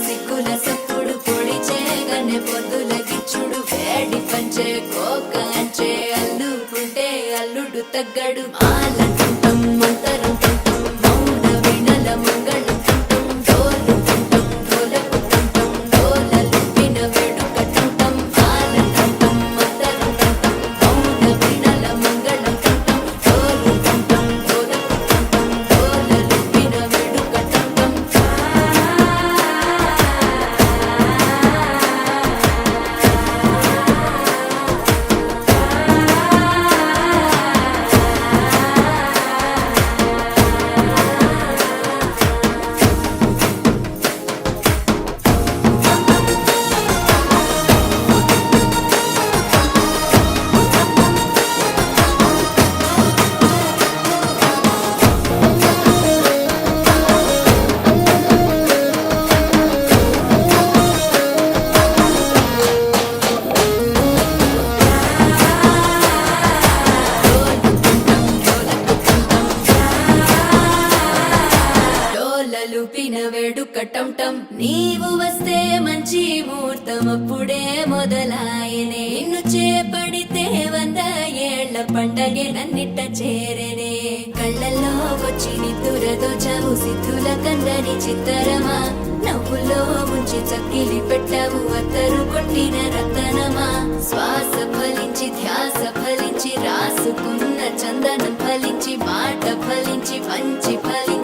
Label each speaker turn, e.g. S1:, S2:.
S1: సిక్కుల సప్పుడు పొడి చేయగానే పొద్దుల గిచ్చుడు వేడి పంచే కోక అంచే అల్లుకుంటే అల్లుడు తగ్గడు మాలంటుంటాం మంతరం తుంటాం మౌన వినల మంగళం తుంటాం డోలు తుంటాం డోలకు తుంటాం డోలలు విన వేడుక తుంటాం మాలంటుంటాం మంతరం తుంటాం మౌన వినల మంగళం తుంటాం డోలు తుంటాం డోలకు తుంటాం డోలలు విన వేడుక తుంటాం డోలలుపిన వేడుకటంటం నీవు వస్తే మంచి ముహూర్తం అప్పుడే మొదలాయనే నిన్ను చేపడితే 100 ఏళ్ల పండగే నన్నిట్ట చేరనే కళ్ళల్లో వచ్చి నిద్దురదోచావు సిద్ధుల కందని చిత్తరమా నవ్వులో ముంచి చక్కిలి పెట్టావు అత్తరు కొట్టిన రతనమా శ్వాస ఫలించి ధ్యాస ఫలించి రాసుకున్న చందనం ఫలించి మాట ఫలించి మంచి ఫలించి